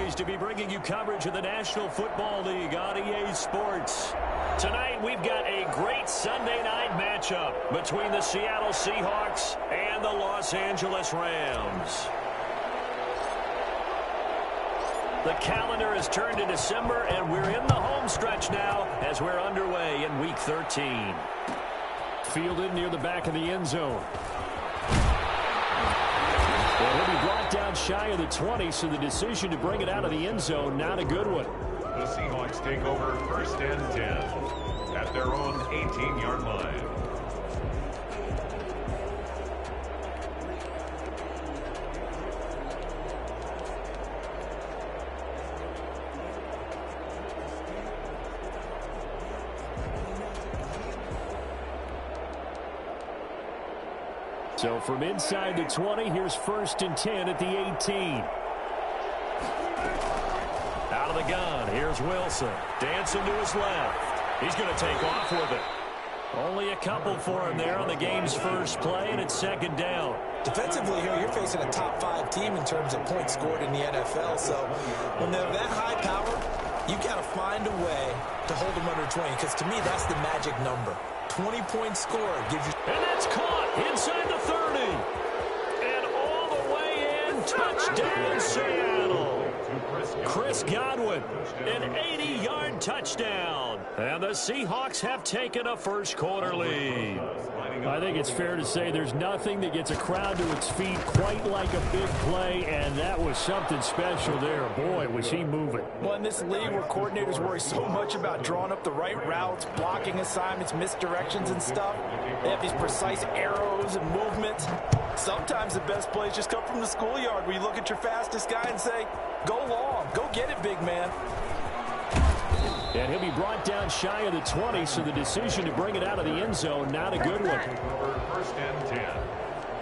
pleased to be bringing you coverage of the National Football League on EA Sports. Tonight, we've got a great Sunday night matchup between the Seattle Seahawks and the Los Angeles Rams. The calendar has turned to December, and we're in the home stretch now as we're underway in Week 13. Fielded near the back of the end zone. Well, he'll be brought down shy of the 20, so the decision to bring it out of the end zone, not a good one. The Seahawks take over 1st and 10 at their own 18-yard line. So from inside the 20, here's 1st and 10 at the 18. Out of the gun, here's Wilson. Dancing to his left. He's going to take off with it. Only a couple for him there on the game's first play, and it's 2nd down. Defensively here, you're facing a top 5 team in terms of points scored in the NFL. So when they're that high power, you've got to find a way to hold them under 20, because to me, that's the magic number. 20 points scored gives you... And that's caught inside the 30. And all the way in, touchdown Seattle. Chris Godwin, an 80-yard touchdown. And the Seahawks have taken a first-quarter lead. I think it's fair to say there's nothing that gets a crowd to its feet quite like a big play, and that was something special there. Boy, was he moving. Well, in this league where coordinators worry so much about drawing up the right routes, blocking assignments, misdirections and stuff, they have these precise arrows and movements. Sometimes the best plays just come from the schoolyard, where you look at your fastest guy and say, go long, go get it, big man. And he'll be brought down shy of the 20, so the decision to bring it out of the end zone, not a good one. 1st and 10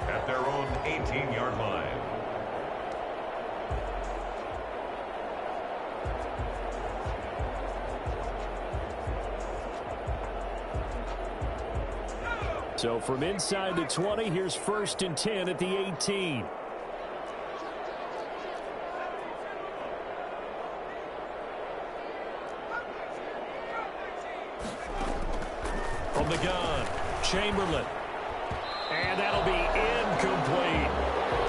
at their own 18-yard line. So from inside the 20, here's 1st and 10 at the 18. From the gun, Chamberlain. And that'll be incomplete.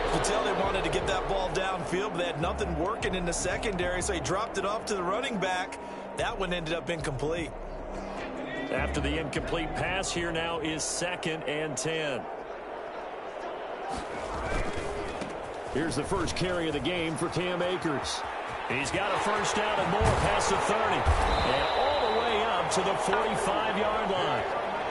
You could tell they wanted to get that ball downfield, but they had nothing working in the secondary, so he dropped it off to the running back. That one ended up incomplete. After the incomplete pass, here now is 2nd and 10. Here's the first carry of the game for Cam Akers. He's got a first down and more past the 30. And all the way up to the 45-yard line.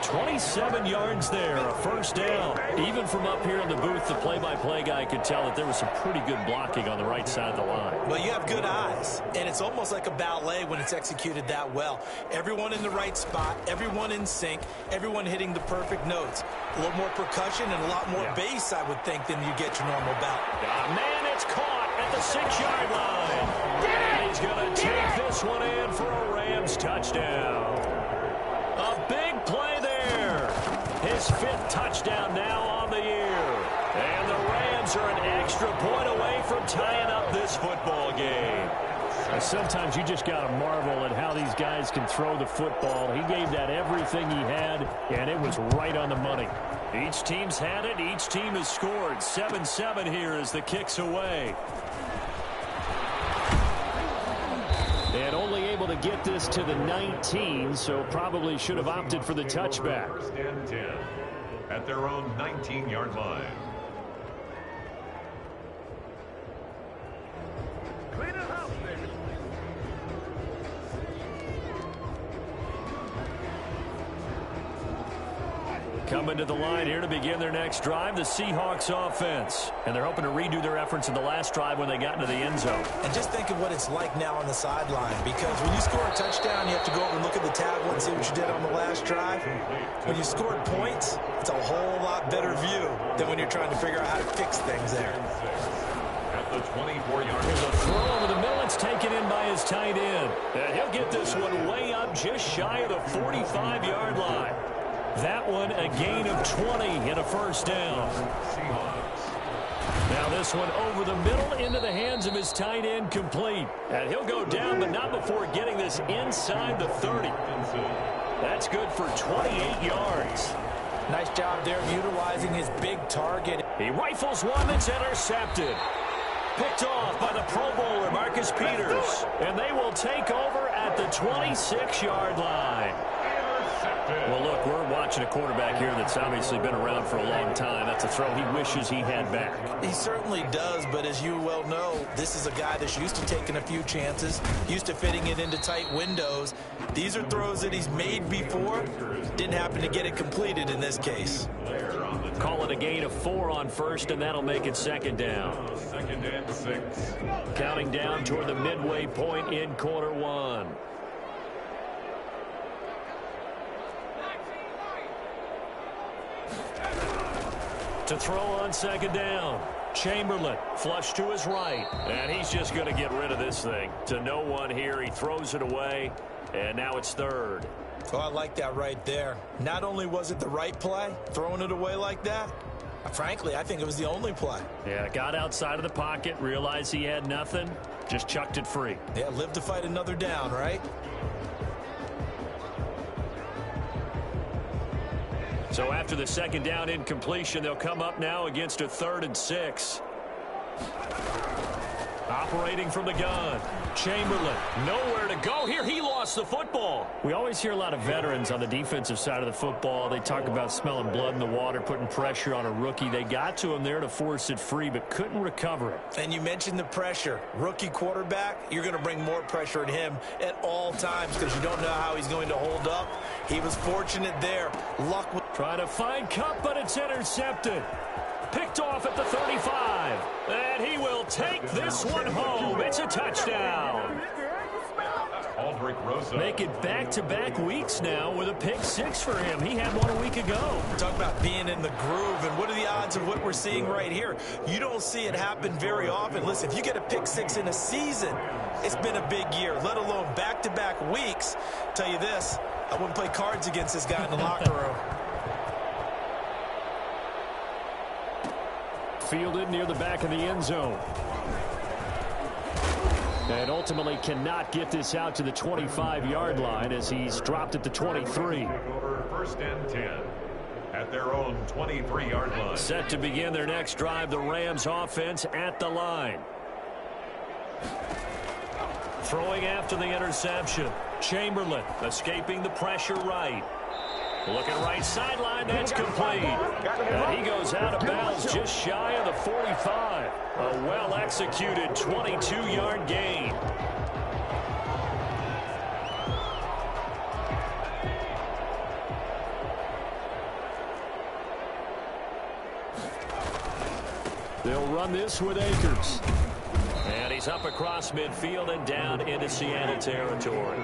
27 yards there, a first down. Even from up here in the booth, the play-by-play guy could tell that there was some pretty good blocking on the right side of the line. Well, you have good eyes, and it's almost like a ballet when it's executed that well. Everyone in the right spot, everyone in sync, everyone hitting the perfect notes. A little more percussion and a lot more bass, I would think, than you get your normal bout. Man, it's caught at the 6-yard line. And he's going to take this one in for a Rams touchdown. A big play there. His 5th touchdown now on the year. And the Rams are an extra point away from tying up this football game. Sometimes you just got to marvel at how these guys can throw the football. He gave that everything he had, and it was right on the money. Each team's had it. Each team has scored. 7-7 here as the kick's away. And only able to get this to the 19, so probably should have opted for the touchback. 1st and 10 at their own 19-yard line. Clean it up, baby. Coming to the line here to begin their next drive, the Seahawks offense. And they're hoping to redo their efforts in the last drive when they got into the end zone. And just think of what it's like now on the sideline, because when you score a touchdown, you have to go over and look at the tablet and see what you did on the last drive. When you scored points, it's a whole lot better view than when you're trying to figure out how to fix things there. At the 24-yard There's a throw over the middle. It's taken in by his tight end. And he'll get this one way up just shy of the 45-yard line. That one a gain of 20 and a first down. Seahawks. Now this one over the middle into the hands of his tight end, complete. And he'll go down, but not before getting this inside the 30. That's good for 28 yards. Nice job there utilizing his big target. He rifles one that's intercepted. Picked off by the Pro Bowler, Marcus Peters. And they will take over at the 26-yard line. Well, look, we're watching a quarterback here that's obviously been around for a long time. That's a throw he wishes he had back. He certainly does, but as you well know, this is a guy that's used to taking a few chances, used to fitting it into tight windows. These are throws that he's made before. Didn't happen to get it completed in this case. Call it a gain of 4 on first, and that'll make it second down. Second and 6. Counting down toward the midway point in quarter one. To throw on second down. Chamberlain, flush to his right. And he's just going to get rid of this thing. To no one here. He throws it away. And now it's third. Oh, I like that right there. Not only was it the right play, throwing it away like that, frankly, I think it was the only play. Yeah, got outside of the pocket, realized he had nothing, just chucked it free. Yeah, live to fight another down, right? So after the second down incompletion, they'll come up now against a 3rd and 6. Operating from the gun. Chamberlain, nowhere to go here. He lost the football. We always hear a lot of veterans on the defensive side of the football. They talk about smelling blood in the water, putting pressure on a rookie. They got to him there to force it free, but couldn't recover it. And you mentioned the pressure. Rookie quarterback, you're going to bring more pressure at him at all times because you don't know how he's going to hold up. He was fortunate there. Luck with trying to find Cup, but it's intercepted. Picked off at the 35. And he will take this one home. It's a touchdown. Make it back-to-back weeks now with a pick 6 for him. He had one a week ago. Talk about being in the groove, and what are the odds of what we're seeing right here? You don't see it happen very often. Listen, if you get a pick 6 in a season, it's been a big year, let alone back-to-back weeks. Tell you this, I wouldn't play cards against this guy in the locker room. Fielded near the back of the end zone. And ultimately cannot get this out to the 25-yard line as he's dropped at the 23. Over 1st and 10 at their own 23-yard line. Set to begin their next drive, the Rams offense at the line. Throwing after the interception. Chamberlain escaping the pressure right. Looking right sideline, that's complete. And he goes out of bounds just shy of the 45. A well-executed 22-yard gain. They'll run this with Akers. And he's up across midfield and down into Seattle territory.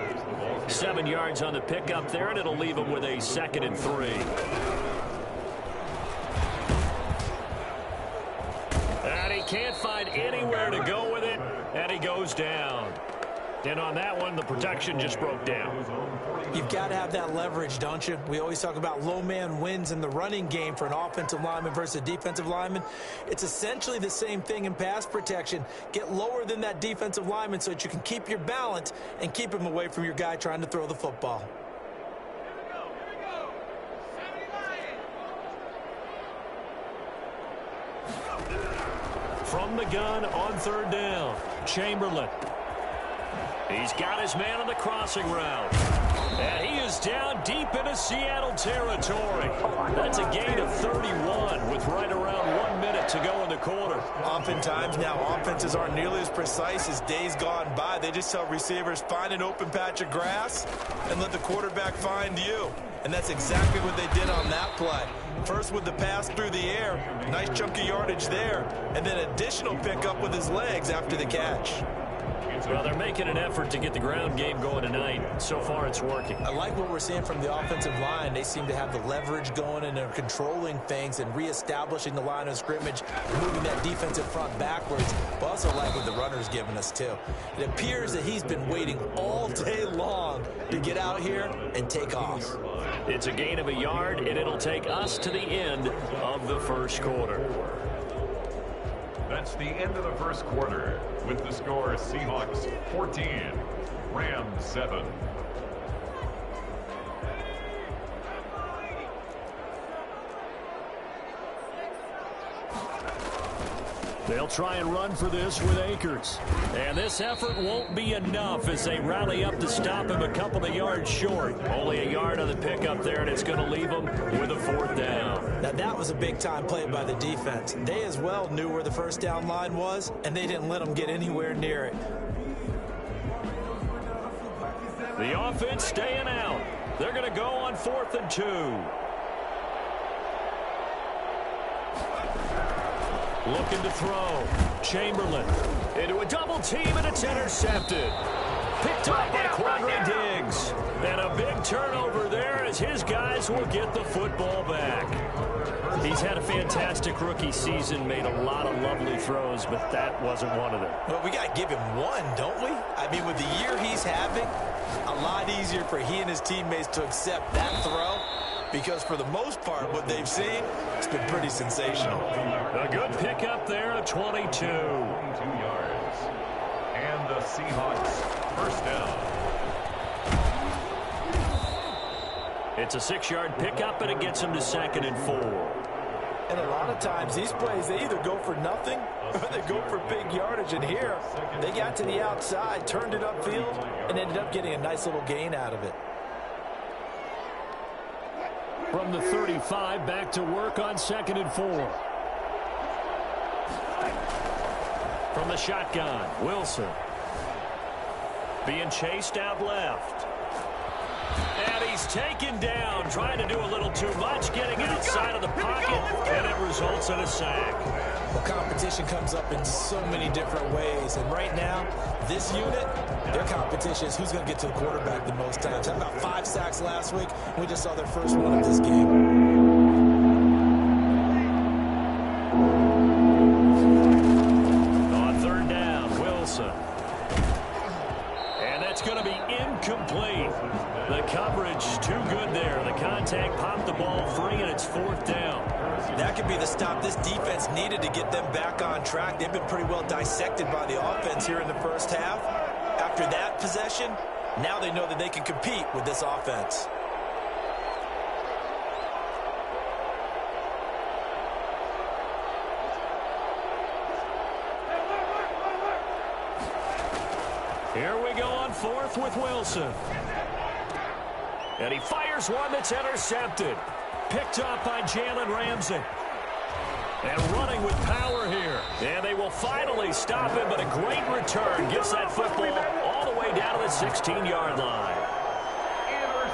7 yards on the pickup there, and it'll leave him with a 2nd and 3. And he can't find anywhere to go with it, and he goes down. And on that one, the protection just broke down. You've got to have that leverage, don't you? We always talk about low man wins in the running game for an offensive lineman versus a defensive lineman. It's essentially the same thing in pass protection. Get lower than that defensive lineman so that you can keep your balance and keep him away from your guy trying to throw the football. From the gun on 3rd down, Chamberlain. He's got his man on the crossing route. And he is down deep into Seattle territory. That's a gain of 31 with right around 1 minute to go in the quarter. Oftentimes now, offenses aren't nearly as precise as days gone by. They just tell receivers, find an open patch of grass and let the quarterback find you. And that's exactly what they did on that play. First with the pass through the air, nice chunk of yardage there, and then additional pickup with his legs after the catch. Well, they're making an effort to get the ground game going tonight. So far, it's working. I like what we're seeing from the offensive line. They seem to have the leverage going, and they're controlling things and reestablishing the line of scrimmage, moving that defensive front backwards. But also like what the runner's giving us, too. It appears that he's been waiting all day long to get out here and take off. It's a gain of a yard, and it'll take us to the end of the first quarter. That's the end of the first quarter with the score Seahawks 14, Rams 7. They'll try and run for this with Akers. And this effort won't be enough as they rally up to stop him a couple of yards short. Only a yard on the pickup there, and it's going to leave them with a 4th down. Now, that was a big-time play by the defense. They as well knew where the first down line was, and they didn't let them get anywhere near it. The offense staying out. They're going to go on 4th and 2. Looking to throw. Chamberlain into a double team, and it's intercepted. Picked up by Quandre Diggs. And a big turnover there as his guys will get the football back. He's had a fantastic rookie season, made a lot of lovely throws, but that wasn't one of them. Well, we got to give him one, don't we? I mean, with the year he's having, a lot easier for he and his teammates to accept that throw. Because for the most part, what they've seen, it's been pretty sensational. A good pickup there at 22. 22 yards. And the Seahawks first down. It's a 6-yard pickup, and it gets them to 2nd and 4. And a lot of times, these plays, they either go for nothing or they go for big yardage. And here, they got to the outside, turned it upfield, and ended up getting a nice little gain out of it. From the 35, back to work on 2nd and 4. From the shotgun, Wilson. Being chased out left. And he's taken down, trying to do a little too much, getting outside of the pocket, and it results in a sack. Well, competition comes up in so many different ways, and right now, this unit, their competition is who's going to get to the quarterback the most times. Had about 5 sacks last week. We just saw their first one of this game. On 3rd down, Wilson. And that's going to be incomplete. The coverage too good there. The contact popped the ball free, and it's 4th down. That could be the stop this defense needed to get them back on track. They've been pretty well dissected by the offense here in the first half. After that possession, now they know that they can compete with this offense. Here we go on 4th with Wilson. And he fires one that's intercepted. Picked up by Jalen Ramsey. And running with power here. And they will finally stop him, but a great return. Gets that football all the way down to the 16-yard line.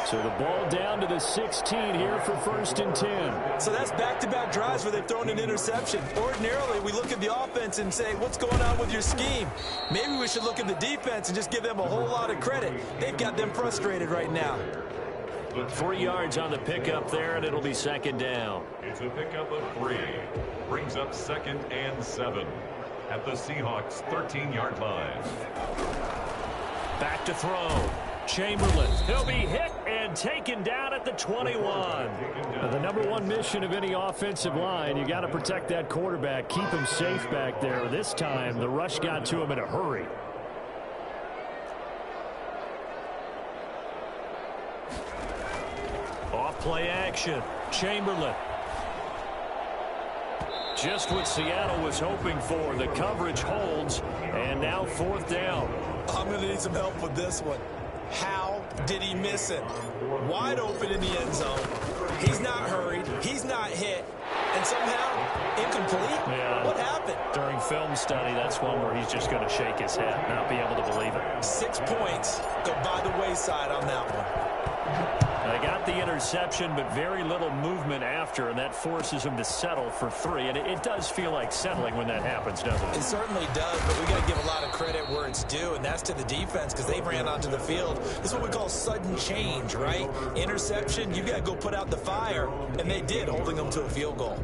So the ball down to the 16 here for 1st and 10. So that's back-to-back drives where they've thrown an interception. Ordinarily, we look at the offense and say, what's going on with your scheme? Maybe we should look at the defense and just give them a whole lot of credit. They've got them frustrated right now. 3 yards on the pickup there, and it'll be 2nd down. It's a pickup of 3. Brings up 2nd and 7 at the Seahawks 13-yard line. Back to throw. Chamberlain. He'll be hit and taken down at the 21. The number one mission of any offensive line, you got to protect that quarterback, keep him safe back there. This time, the rush got to him in a hurry. Off play action. Chamberlain. Just what Seattle was hoping for. The coverage holds, and now 4th down. I'm going to need some help with this one. How did he miss it? Wide open in the end zone. He's not hurried. He's not hit. And somehow, incomplete? Yeah. What happened? During film study, that's one where he's just going to shake his head, not be able to believe it. 6 points go by the wayside on that one. They got the interception, but very little movement after, and that forces him to settle for 3. And it does feel like settling when that happens, doesn't it? It certainly does, but we got to give a lot of credit where it's due, and that's to the defense because they ran onto the field. This is what we call sudden change, right? Interception, you got to go put out the fire, and they did, holding them to a field goal.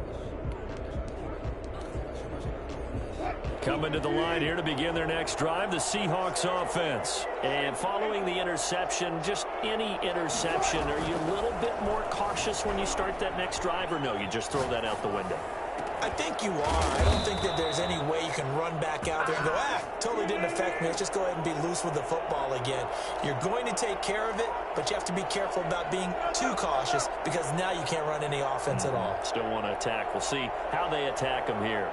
Coming to the line here to begin their next drive, the Seahawks offense. And following the interception, just any interception, are you a little bit more cautious when you start that next drive, or no, you just throw that out the window? I think you are. I don't think that there's any way you can run back out there and go, totally didn't affect me. Let's just go ahead and be loose with the football again. You're going to take care of it, but you have to be careful about being too cautious because now you can't run any offense at all. Still want to attack. We'll see how they attack him here.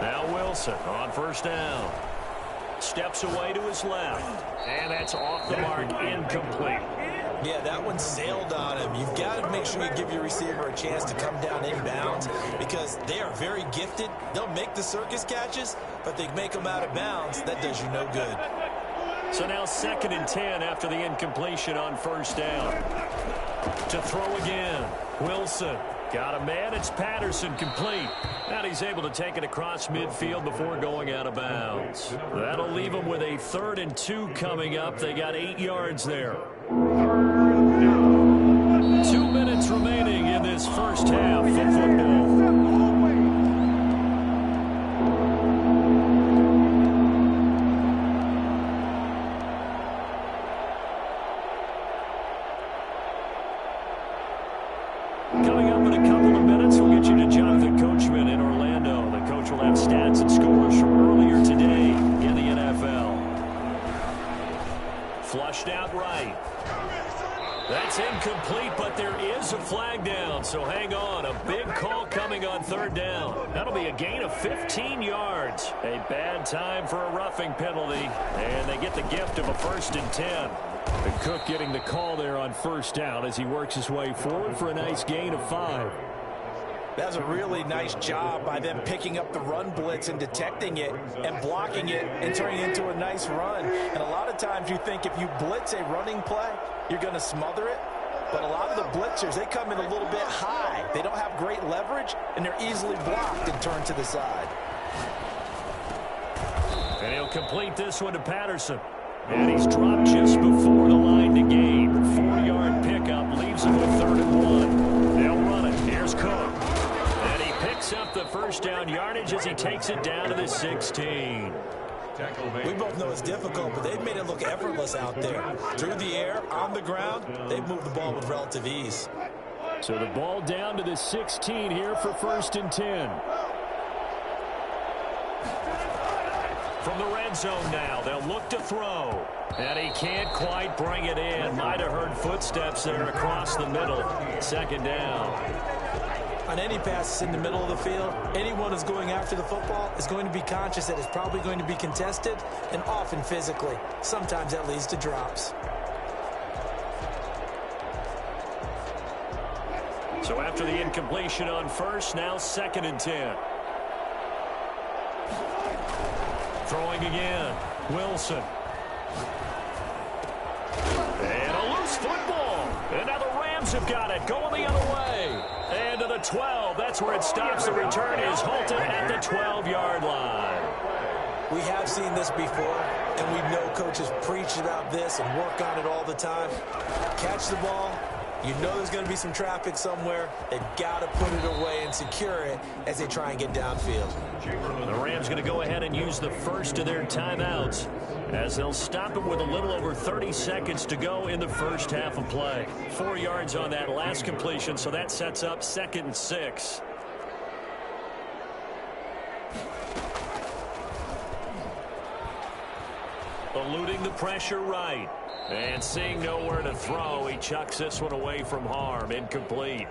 Now Wilson on first down. Steps away to his left. And that's off the mark, incomplete. Yeah, that one sailed on him. You've got to make sure you give your receiver a chance to come down inbounds because they are very gifted. They'll make the circus catches, but they make them out of bounds. That does you no good. So now 2nd and 10 after the incompletion on first down. To throw again. Wilson. Got a man. It's Patterson complete. And he's able to take it across midfield before going out of bounds. That'll leave them with a 3rd and 2 coming up. They got 8 yards there. 2 minutes remaining in this first half of football. Coming up in a couple of minutes, we'll get you to Jonathan Coachman in Orlando. The coach will have stats and scores from earlier today in the NFL. Flushed out right. That's incomplete, but there is a flag down, so hang on. A big call coming on 3rd down. That'll be a gain of 15 yards. A bad time for a roughing penalty, and they get the gift of a 1st and 10. And Cook getting the call there on first down as he works his way forward for a nice gain of 5. That's a really nice job by them picking up the run blitz and detecting it and blocking it and turning it into a nice run. And a lot of times you think if you blitz a running play, you're going to smother it. But a lot of the blitzers, they come in a little bit high. They don't have great leverage, and they're easily blocked and turned to the side. And he'll complete this one to Patterson. And he's dropped just before the line to gain. 4-yard pickup leaves him with 3rd and 1. They'll run it. Here's Cook. And he picks up the first down yardage as he takes it down to the 16. We both know it's difficult, but they've made it look effortless out there. Through the air, on the ground, they've moved the ball with relative ease. So the ball down to the 16 here for 1st and 10. From the red zone now, they'll look to throw. And he can't quite bring it in. Might have heard footsteps there across the middle. 2nd down. On any passes in the middle of the field, anyone who's going after the football is going to be conscious that it's probably going to be contested and often physically. Sometimes that leads to drops. So after the incompletion on first, now 2nd and 10. Throwing again. Wilson. And a loose football. And now the Rams have got it. Going the other way. And to the 12. That's where it stops. The return is halted at the 12-yard line. We have seen this before, and we know coaches preach about this and work on it all the time. Catch the ball. You know there's going to be some traffic somewhere. They've got to put it away and secure it as they try and get downfield. The Rams going to go ahead and use the first of their timeouts as they'll stop it with a little over 30 seconds to go in the first half of play. 4 yards on that last completion, so that sets up 2nd and 6. Eluding the pressure right. And seeing nowhere to throw, he chucks this one away from harm. Incomplete.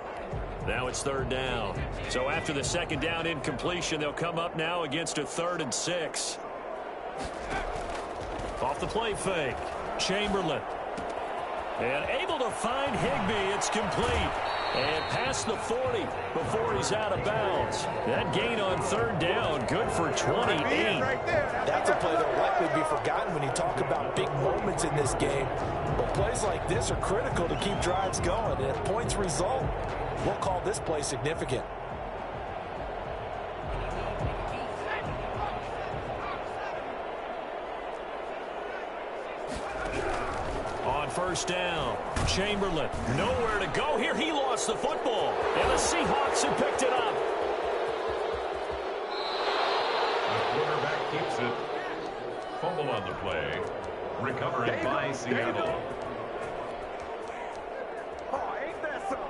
Now it's 3rd down. So after the 2nd down incompletion, they'll come up now against a 3rd and 6. Off the play fake. Chamberlain. And able to find Higbee. It's complete. And past the 40 before he's out of bounds. That gain on 3rd down, good for 28. That's a play that will likely be forgotten when you talk about big moments in this game. But plays like this are critical to keep drives going. And if points result, we'll call this play significant. On 1st down, Chamberlain, nowhere to go here. He lost the football, and the Seahawks have picked it up. The quarterback keeps it. Fumble on the play. Recovered by Seattle. Oh, ain't that something?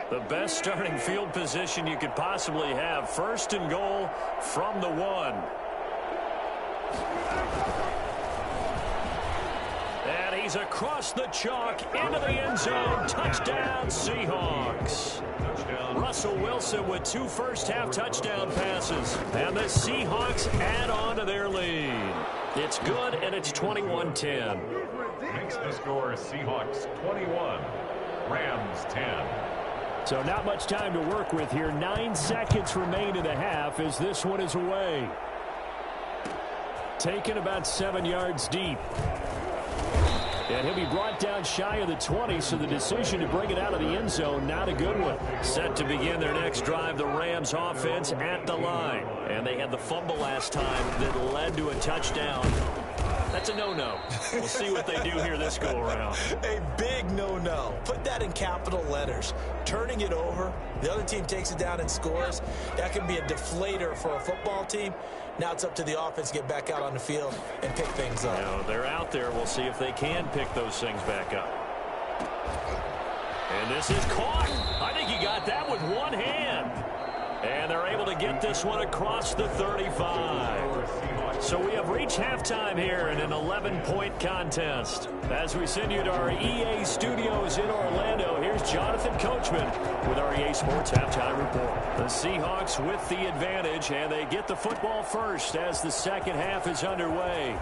The best starting field position you could possibly have. First and goal from the 1. And he's across the chalk into the end zone. Touchdown, Seahawks. Russell Wilson with 2 first-half touchdown passes. And the Seahawks add on to their lead. It's good, and it's 21-10. Makes the score Seahawks 21, Rams 10. So not much time to work with here. 9 seconds remain in the half as this one is away. Taken about 7 yards deep. And he'll be brought down shy of the 20, so the decision to bring it out of the end zone, not a good one. Set to begin their next drive, the Rams offense at the line. And they had the fumble last time that led to a touchdown. That's a no-no. We'll see what they do here this go-around. A big no-no. Put that in capital letters. Turning it over, the other team takes it down and scores. That can be a deflator for a football team. Now it's up to the offense to get back out on the field and pick things up. Now, they're out there. We'll see if they can pick those things back up. And this is caught. I think he got that with one hand. And they're able to get this one across the 35. So we have reached halftime here in an 11-point contest. As we send you to our EA studios in Orlando, here's Jonathan Coachman with our EA Sports Halftime Report. The Seahawks with the advantage, and they get the football first as the second half is underway.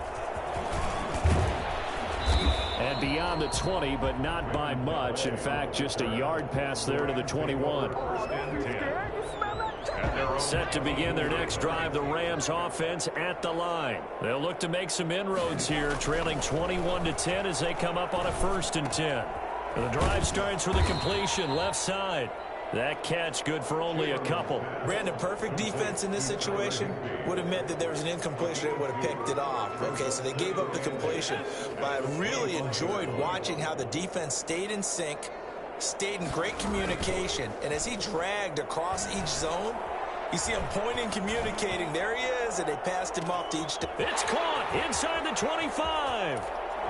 And beyond the 20, but not by much. In fact, just a yard pass there to the 21. Set to begin their next drive, the Rams offense at the line. They'll look to make some inroads here, trailing 21-10 as they come up on a 1st and 10. The drive starts with a completion left side. That catch good for only a couple. Brandon, perfect defense in this situation would have meant that there was an incompletion. They would have picked it off. Okay, so they gave up the completion. But I really enjoyed watching how the defense stayed in sync, stayed in great communication, and as he dragged across each zone, you see him pointing, communicating. There he is, and they passed him off to each. It's caught inside the 25.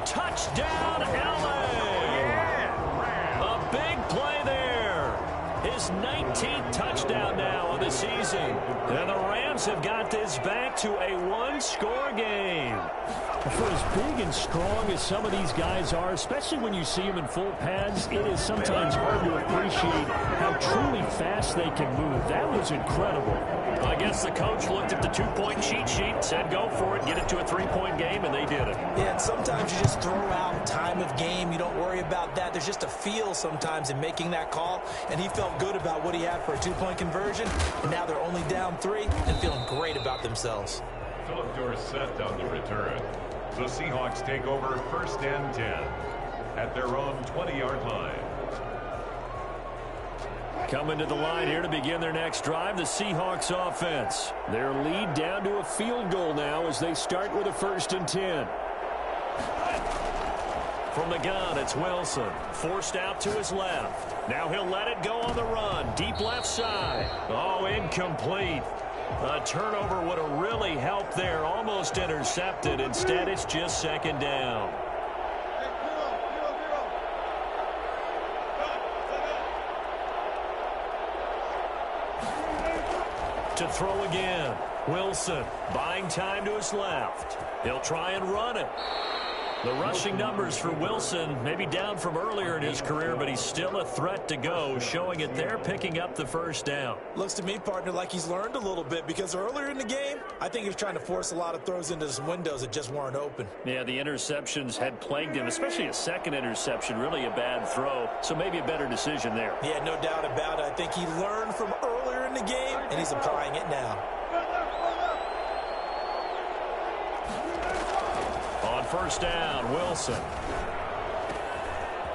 Touchdown, LA. A big play there. His 19th touchdown now of the season. And the Rams have got this back to a 1-score game. For as big and strong as some of these guys are, especially when you see them in full pads, it is sometimes hard to appreciate how truly fast they can move. That was incredible. I guess the coach looked at the 2-point cheat sheet, said go for it, get it to a 3-point game, and they did it. Yeah, and sometimes you just throw out time of game. You don't worry about that. There's just a feel sometimes in making that call, and he felt good about what he had for a 2-point conversion, and now they're only down 3 and feeling great about themselves. Philip Dorsett on the return. The Seahawks take over 1st and 10 at their own 20-yard line. Coming to the line here to begin their next drive, the Seahawks offense. Their lead down to a field goal now as they start with a 1st and 10. From the gun, it's Wilson. Forced out to his left. Now he'll let it go on the run. Deep left side. Oh, incomplete. A turnover would have really helped there. Almost intercepted. Instead, it's just 2nd down. To throw again. Wilson buying time to his left. He'll try and run it. The rushing numbers for Wilson maybe down from earlier in his career, but he's still a threat to go, showing it there, picking up the 1st down. Looks to me, partner, like he's learned a little bit, because earlier in the game, I think he was trying to force a lot of throws into some windows that just weren't open. Yeah, the interceptions had plagued him, especially a second interception, really a bad throw, so maybe a better decision there. Yeah, no doubt about it. I think he learned from earlier in the game, and he's applying it now. On 1st down, Wilson.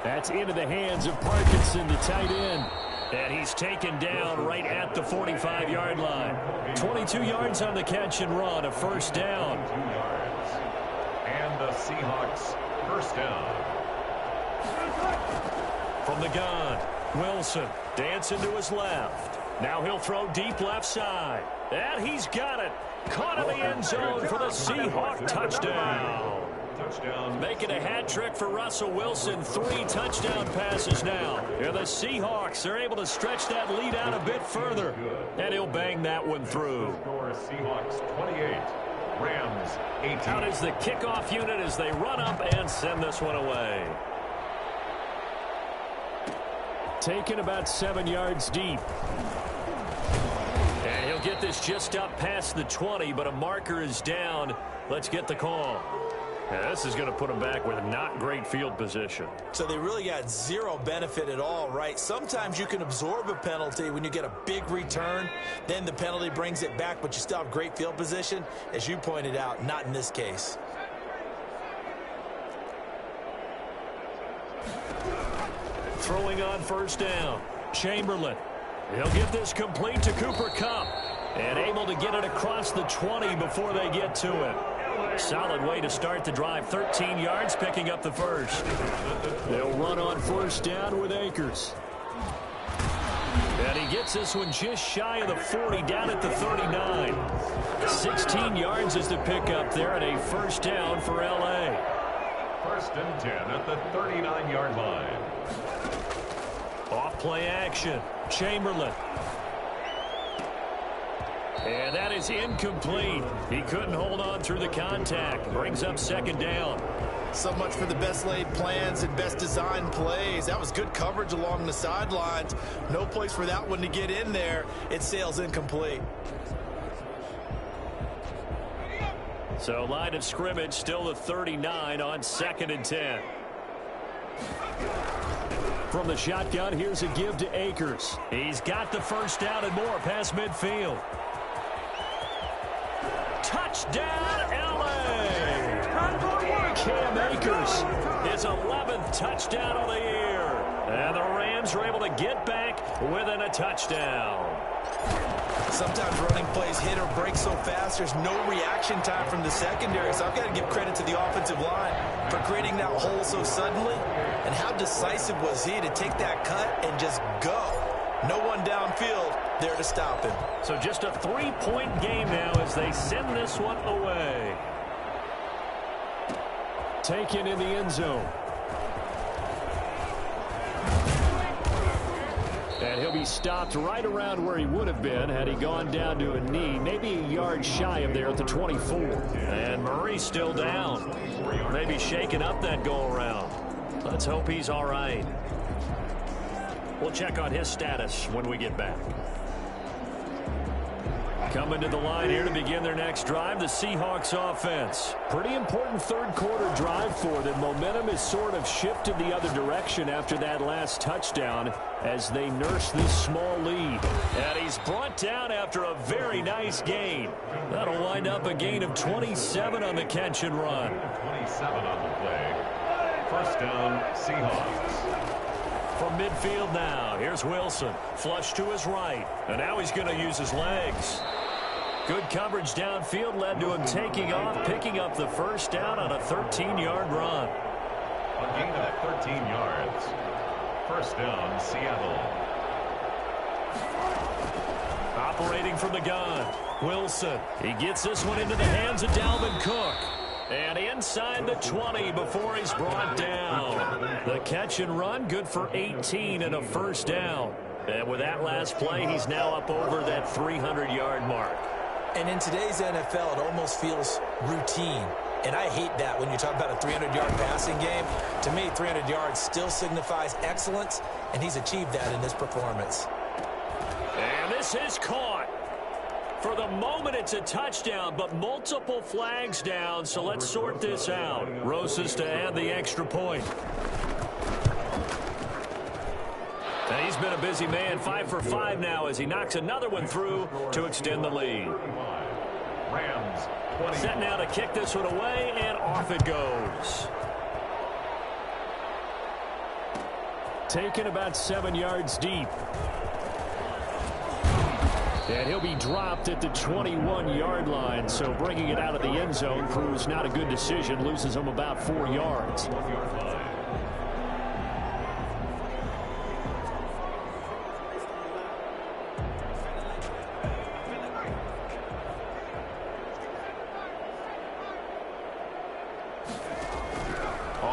That's into the hands of Parkinson, the tight end. And he's taken down right at the 45-yard line. 22 yards on the catch and run, a 1st down. 2 yards. And the Seahawks 1st down. From the gun, Wilson dancing to his left. Now he'll throw deep left side. And he's got it. Caught in the end zone for the Seahawk touchdown. touchdown. Making a hat trick for Russell Wilson. 3 touchdown passes now. And the Seahawks are able to stretch that lead out a bit further. And he'll bang that one through. Score Seahawks 28, Rams 18. Out is the kickoff unit as they run up and send this one away. Taken about 7 yards deep. And he'll get this just up past the 20, but a marker is down. Let's get the call. Yeah, this is going to put them back with not great field position. So they really got zero benefit at all, right? Sometimes you can absorb a penalty when you get a big return. Then the penalty brings it back, but you still have great field position. As you pointed out, not in this case. Throwing on first down. Chamberlain. He'll get this complete to Cooper Kupp. And able to get it across the 20 before they get to it. Solid way to start the drive. 13 yards, picking up the first. They'll run on first down with Akers. And he gets this one just shy of the 40, down at the 39. 16 yards is the pickup there, and a first down for L.A. First and 10 at the 39-yard line. Off play action. Chamberlain. And that is incomplete. He couldn't hold on through the contact. Brings up second down. So much for the best laid plans and best designed plays. That was good coverage along the sidelines. No place for that one to get in there. It sails incomplete. So line of scrimmage still the 39 on 2nd and 10. From the shotgun, here's a give to Akers. He's got the first down and more past midfield. Touchdown, L.A. Cam Akers, his 11th touchdown of the year. And the Rams are able to get back within a touchdown. Sometimes running plays hit or break so fast, there's no reaction time from the secondary. So I've got to give credit to the offensive line for creating that hole so suddenly. And how decisive was he to take that cut and just go? No one downfield there to stop him. So just a 3-point game now as they send this one away. Taken in the end zone. And he'll be stopped right around where he would have been had he gone down to a knee, maybe a yard shy of there at the 24. And Murray's still down. Maybe shaking up that go-around. Let's hope he's all right. We'll check on his status when we get back. Coming to the line here to begin their next drive, the Seahawks offense. Pretty important third quarter drive for them. Momentum has sort of shifted the other direction after that last touchdown as they nurse this small lead. And he's brought down after a very nice gain. That'll wind up a gain of 27 on the catch and run. 27 on the play. First down, Seahawks. From midfield now, here's Wilson. Flush to his right. And now he's going to use his legs. Good coverage downfield led to him taking off, picking up the first down on a 13-yard run. A gain of 13 yards. First down, Seattle. Operating from the gun, Wilson. He gets this one into the hands of Dalvin Cook. And inside the 20 before he's brought down. The catch and run, good for 18 and a first down. And with that last play, he's now up over that 300-yard mark. And in today's NFL, it almost feels routine. And I hate that when you talk about a 300-yard passing game. To me, 300 yards still signifies excellence, and he's achieved that in this performance. And this is caught. For the moment, it's a touchdown, but multiple flags down, so let's sort this out. Rosas to add the extra point. And he's been a busy man, 5 for 5 now as he knocks another one through to extend the lead. Rams 20. Set now to kick this one away, and off it goes. Taken about 7 yards deep. And he'll be dropped at the 21-yard line, so bringing it out of the end zone proves not a good decision, loses him about 4 yards.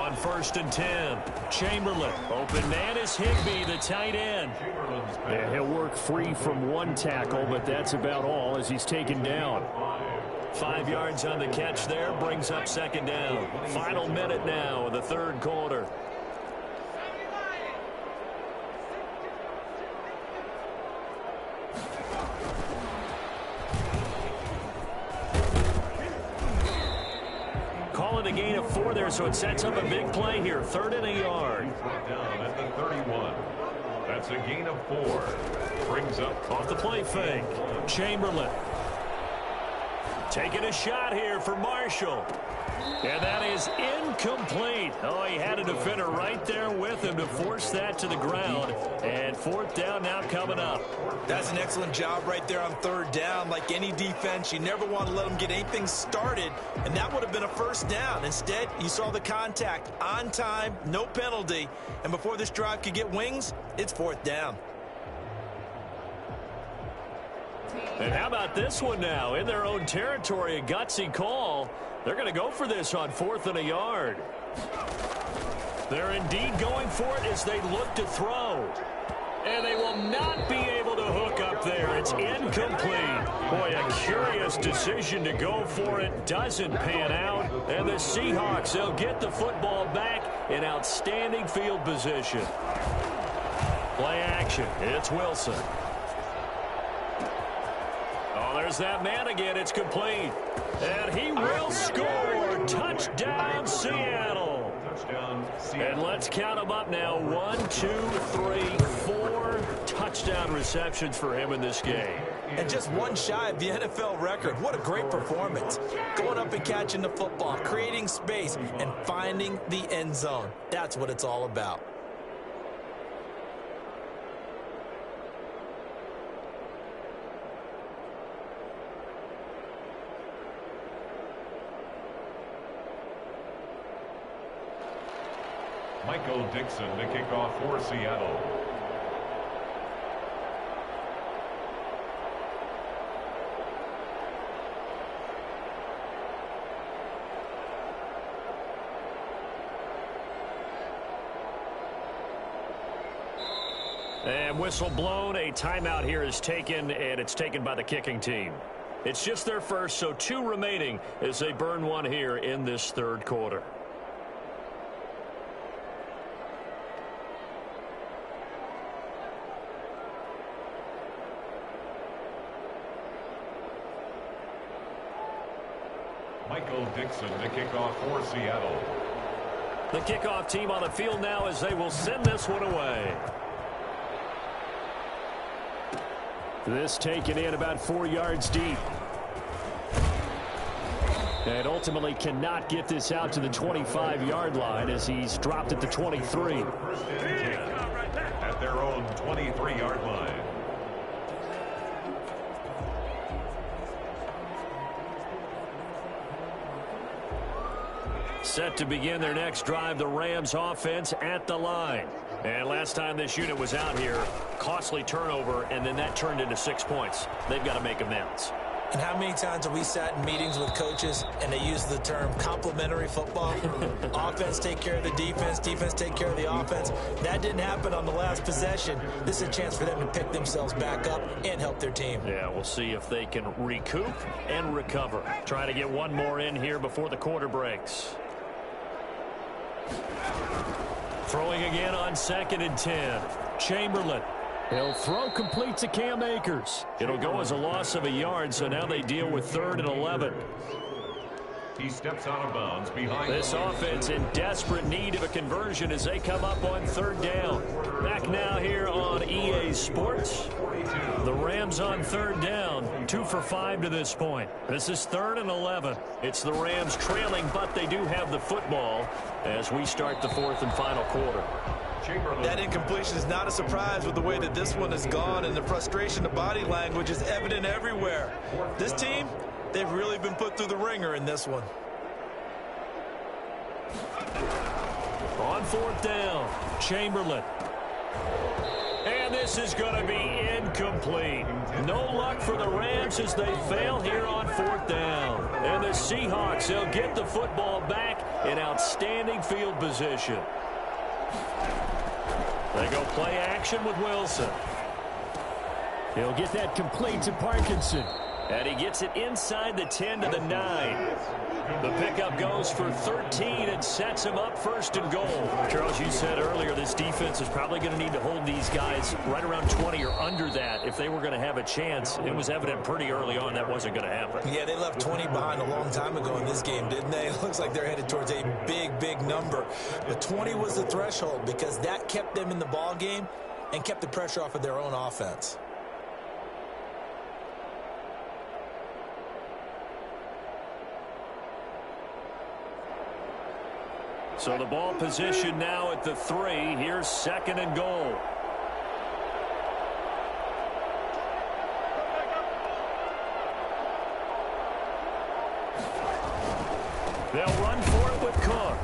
on 1st and 10. Chamberlain. Open man is Higbee, the tight end. Yeah, he'll work free from one tackle, but that's about all as he's taken down. 5 yards on the catch there, brings up 2nd down. Final minute now in the 3rd quarter. Call it a gain of 4 there, so it sets up a big play here. 3rd and a yard. Brought down at the 31. That's a gain of 4. Brings up off the play fake. Chamberlain. Taking a shot here for Marshall. And that is incomplete. Oh, he had a defender right there with him to force that to the ground. And 4th down now coming up. That's an excellent job right there on 3rd down. Like any defense, you never want to let them get anything started. And that would have been a 1st down. Instead, you saw the contact on time, no penalty. And before this drive could get wings, it's 4th down. And how about this one now? In their own territory, a gutsy call. They're going to go for this on 4th and a yard. They're indeed going for it as they look to throw. And they will not be able to hook up there. It's incomplete. Boy, a curious decision to go for it. Doesn't pan out. And the Seahawks, they'll get the football back in outstanding field position. Play action. It's Wilson. Oh, there's that man again. It's complete. And he will score. Touchdown, Seattle. touchdown. And let's count them up now. 1, 2, 3, 4 touchdown receptions for him in this game. And just one shy of the NFL record. What a great performance. Going up and catching the football, creating space, and finding the end zone. That's what it's all about. Michael Dixon to kick off for Seattle. And whistle blown. A timeout here is taken, and it's taken by the kicking team. It's just their first, so 2 remaining as they burn one here in this third quarter. Michael Dixon to kick off for Seattle. The kickoff team on the field now as they will send this one away. This taken in about 4 yards deep. And ultimately cannot get this out to the 25-yard line as he's dropped at the 23. First and 10 at their own 23-yard line. Set to begin their next drive, the Rams offense at the line. And last time this unit was out here, costly turnover, and then that turned into 6 points. They've got to make amends. And how many times have we sat in meetings with coaches and they use the term complementary football? Offense take care of the defense, defense take care of the offense. That didn't happen on the last possession. This is a chance for them to pick themselves back up and help their team. Yeah, we'll see if they can recoup and recover. Try to get one more in here before the quarter breaks. Throwing again on 2nd and 10. Chamberlain. He'll throw complete to Cam Akers. It'll go as a loss of a yard, so now they deal with 3rd and 11. He steps out of bounds behind this offense in desperate need of a conversion as they come up on 3rd down. Back now here on EA Sports. The Rams on 3rd down, 2 for 5 to this point. This is 3rd and 11. It's the Rams trailing, but they do have the football as we start the 4th and final quarter. That incompletion is not a surprise with the way that this one has gone, and the frustration, the body language is evident everywhere. This team, they've really been put through the ringer in this one. On 4th down, Chamberlain. And this is going to be incomplete. No luck for the Rams as they fail here on 4th down. And the Seahawks, they'll get the football back in outstanding field position. They go play action with Wilson. He'll get that complete to Parkinson. And he gets it inside the 10 to the 9. The pickup goes for 13 and sets him up first and goal. Charles, you said earlier this defense is probably going to need to hold these guys right around 20 or under that if they were going to have a chance. It was evident pretty early on that wasn't going to happen. Yeah, they left 20 behind a long time ago in this game, didn't they? It looks like they're headed towards a big, big number. But 20 was the threshold because that kept them in the ball game and kept the pressure off of their own offense. So the ball position now at the 3. Here's second and goal. They'll run for it with Cook.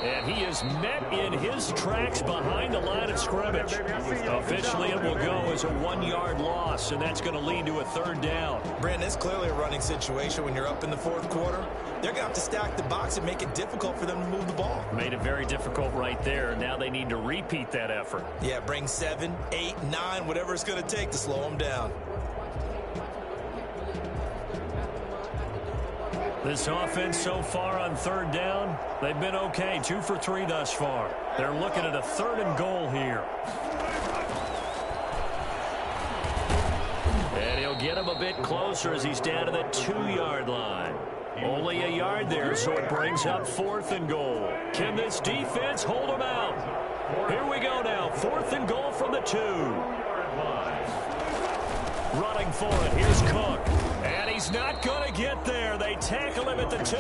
And he is met in his tracks behind the line of scrimmage. Officially, it will go as a 1-yard loss, and that's going to lead to a third down. Brandon, it's clearly a running situation when you're up in the fourth quarter. They're going to have to stack the box and make it difficult for them to move the ball. Made it very difficult right there. Now they need to repeat that effort. Yeah, bring 7, 8, 9, whatever it's going to take to slow them down. This offense so far on third down, they've been okay. 2 for 3 thus far. They're looking at a third and goal here. And he'll get him a bit closer as he's down to the 2-yard line. Only a yard there, so it brings up fourth and goal. Can this defense hold them out? Here we go now. 4th and goal from the 2. Running for it. Here's Cook. And he's not going to get there. They tackle him at the 2.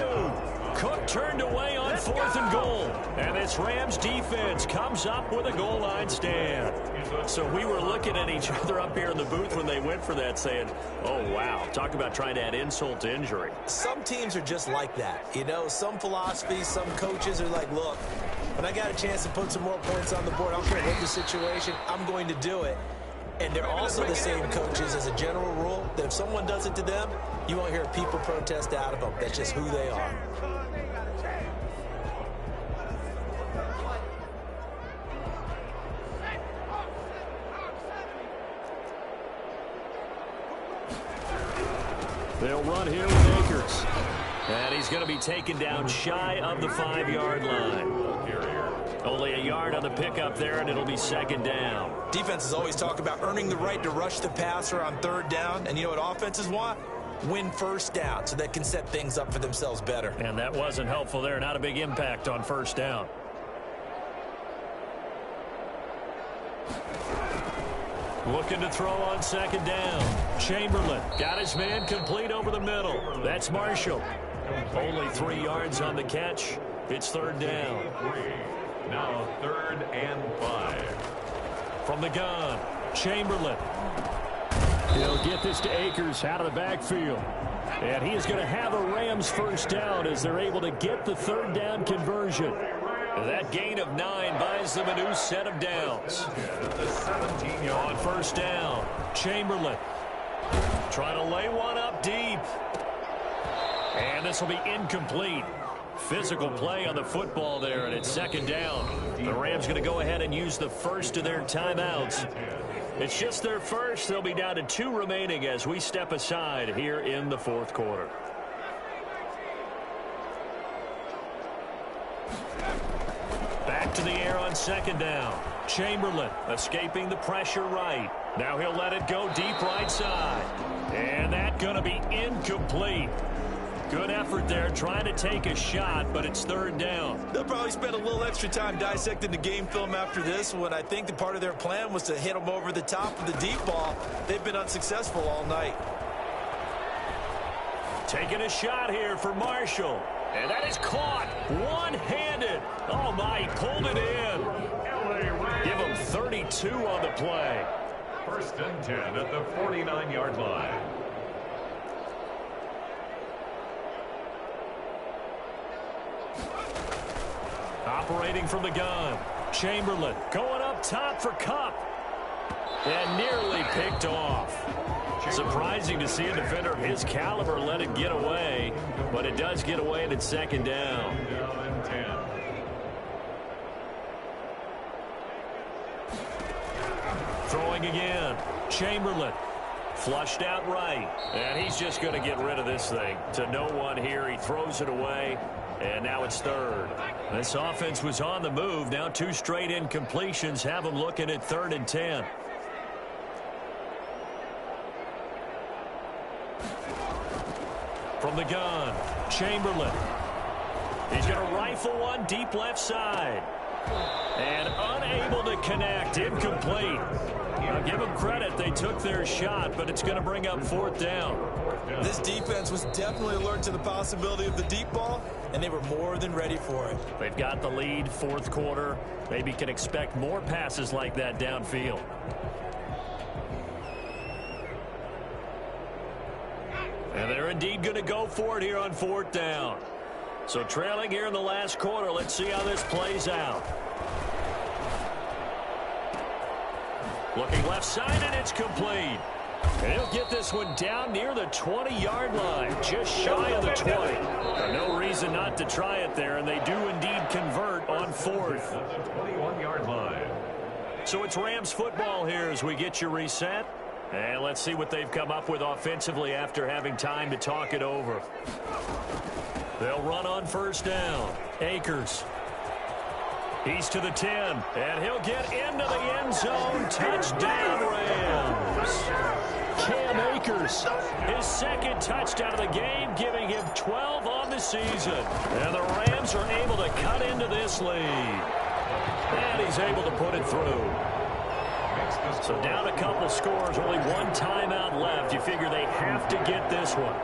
Cook turned away on 4th and goal. And this Rams defense comes up with a goal line stand. So we were looking at each other up here in the booth when they went for that saying, oh, wow, talk about trying to add insult to injury. Some teams are just like that. You know, some philosophies, some coaches are like, look, when I got a chance to put some more points on the board, I don't care what the situation, I'm going to do it. And they're also the same coaches as a general rule that if someone does it to them, you won't hear people protest out of them. That's just who they are. They'll run here with Akers. And he's going to be taken down shy of the 5-yard line. Only a yard on the pickup there, and it'll be second down. Defenses always talk about earning the right to rush the passer on third down. And you know what offenses want? Win first down so they can set things up for themselves better. And that wasn't helpful there. Not a big impact on first down. Looking to throw on second down. Chamberlain got his man complete over the middle. That's Marshall. Only 3 yards on the catch. It's third down. Now 3rd and 5. From the gun, Chamberlain. He'll get this to Akers out of the backfield. And he is going to have a Rams first down as they're able to get the third down conversion. That gain of 9 buys them a new set of downs. The 17-yard on first down, Chamberlain trying to lay one up deep. And this will be incomplete. Physical play on the football there, and it's second down. The Rams going to go ahead and use the first of their timeouts. It's just their first. They'll be down to 2 remaining as we step aside here in the fourth quarter. Back to the air on second down. Chamberlain escaping the pressure right. Now he'll let it go deep right side. And that's going to be incomplete. Good effort there, trying to take a shot, but it's third down. They'll probably spend a little extra time dissecting the game film after this one. I think that part of their plan was to hit them over the top of the deep ball. They've been unsuccessful all night. Taking a shot here for Marshall. And that is caught one-handed. Oh, my, he pulled it in. Give him 32 on the play. 1st and 10 at the 49-yard line. Operating from the gun. Chamberlain going up top for Cup. And nearly picked off. Surprising to see a defender of his caliber let it get away, but it does get away and it's second down. Down and 10. Throwing again. Chamberlain. Flushed out right. And he's just going to get rid of this thing. To no one here. He throws it away. And now it's third. This offense was on the move. Now 2 straight incompletions have them looking at 3rd and 10. From the gun, Chamberlain. He's going to rifle one deep left side. And unable to connect. Incomplete. Now give them credit. They took their shot, but it's going to bring up 4th down. This defense was definitely alert to the possibility of the deep ball, and they were more than ready for it. They've got the lead, 4th quarter. Maybe can expect more passes like that downfield. And they're indeed going to go for it here on 4th down. So trailing here in the last quarter. Let's see how this plays out. Looking left side, and it's complete. And he'll get this one down near the 20-yard line, just shy of the 20. No reason not to try it there, and they do indeed convert on 4th. The 21-yard line. So it's Rams football here as we get you reset. And let's see what they've come up with offensively after having time to talk it over. They'll run on 1st down. Akers. He's to the 10, and he'll get into the end zone. Touchdown, Rams. Cam Akers, his 2nd touchdown of the game, giving him 12 on the season. And the Rams are able to cut into this lead. And he's able to put it through. So down a couple scores, only 1 timeout left. You figure they have to get this one.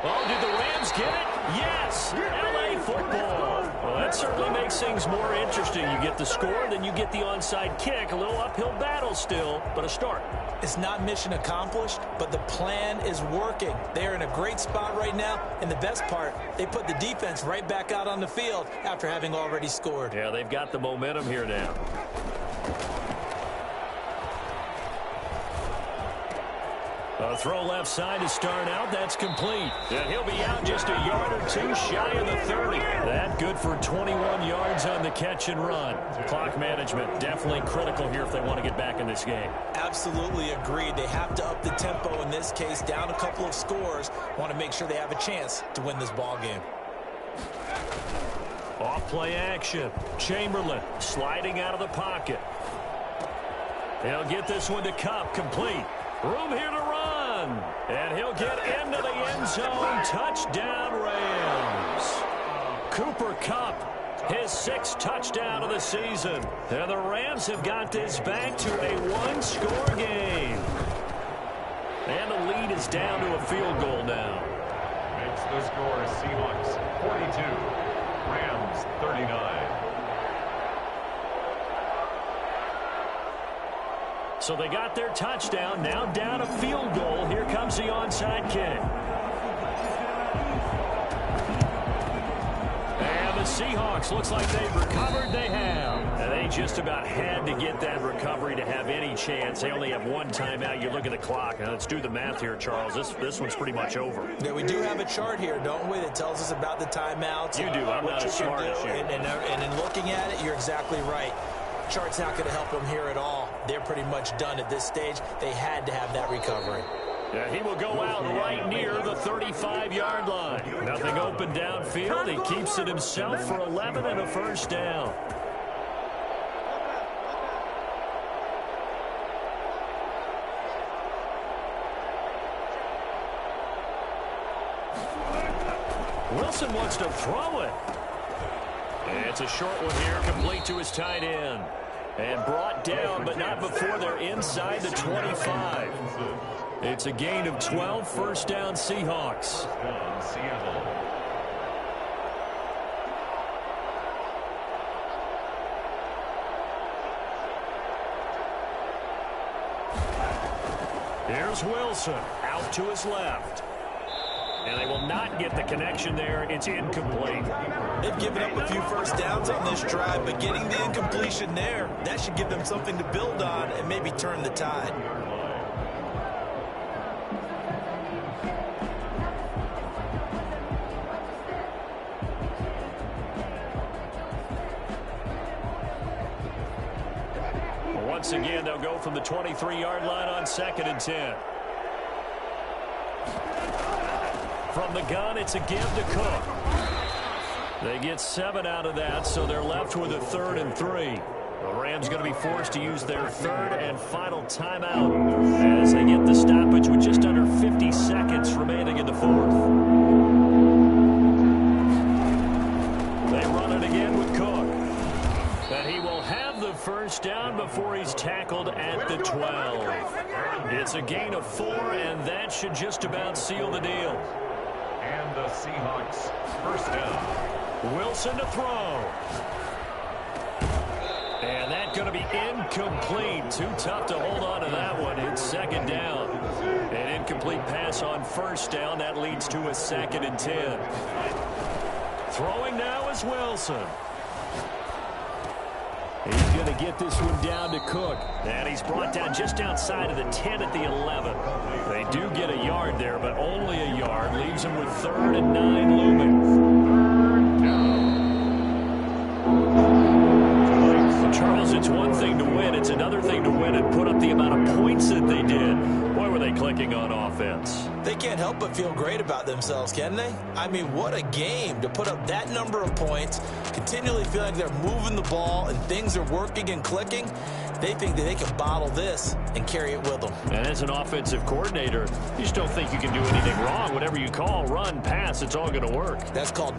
Oh, did the Rams get it? Yes! L.A. football. Well, that certainly makes things more interesting. You get the score, then you get the onside kick. A little uphill battle still, but a start. It's not mission accomplished, but the plan is working. They're in a great spot right now, and the best part, they put the defense right back out on the field after having already scored. Yeah, they've got the momentum here now. A throw left side to start out. That's complete. And he'll be out just a yard or 2 shy of the 30. That good for 21 yards on the catch and run. Clock management definitely critical here if they want to get back in this game. Absolutely agreed. They have to up the tempo in this case, down a couple of scores. Want to make sure they have a chance to win this ball game. Off play action. Chamberlain sliding out of the pocket. They'll get this one to Cup, complete. Room here to run. And he'll get into the end zone. Touchdown, Rams. Cooper Kupp, his 6th touchdown of the season. And the Rams have got this back to a 1-score game. And the lead is down to a field goal now. Makes the score Seahawks 42, Rams 39. So they got their touchdown, now down a field goal. Here comes the onside kick. And the Seahawks, looks like they've recovered. They have. And they just about had to get that recovery to have any chance. They only have 1 timeout. You look at the clock. Now let's do the math here, Charles. This one's pretty much over. Yeah, we do have a chart here, don't we, that tells us about the timeouts. You do. I'm not as smart as you. And in looking at it, you're exactly right. Chart's not going to help them here at all. They're pretty much done at this stage. They had to have that recovery. Yeah, he will go out right near the 35-yard line. Nothing open downfield. He keeps it himself for 11 and a 1st down. Wilson wants to throw it. It's a short one here, complete to his tight end. And brought down, but not before they're inside the 25. It's a gain of 12, 1st down Seahawks. Seattle. Here's Wilson, out to his left. And they will not get the connection there. It's incomplete. They've given up a few first downs on this drive, but getting the incompletion there, that should give them something to build on and maybe turn the tide. Once again, they'll go from the 23-yard line on 2nd and 10. From the gun, it's a give to Cook. They get 7 out of that, so they're left with a 3rd and 3. The Rams going to be forced to use their 3rd and final timeout as they get the stoppage with just under 50 seconds remaining in the 4th. They run it again with Cook. And he will have the first down before he's tackled at the 12. It's a gain of 4, and that should just about seal the deal. And the Seahawks first down. Wilson to throw. And that's going to be incomplete. Too tough to hold on to that one. It's 2nd down. An incomplete pass on 1st down. That leads to a 2nd and 10. Throwing now is Wilson. He's going to get this one down to Cook. And he's brought down just outside of the 10 at the 11. They do get a yard there, but only a yard. Leaves them with 3rd and 9 looming. Charles, it's one thing to win. It's another thing to win and put up the amount of points that they did. Boy, were they clicking on offense. They can't help but feel great about themselves, can they? I mean, what a game to put up that number of points, continually feeling they're moving the ball and things are working and clicking. They think that they can bottle this and carry it with them. And as an offensive coordinator, you just don't think you can do anything wrong. Whatever you call, run, pass, it's all going to work. That's called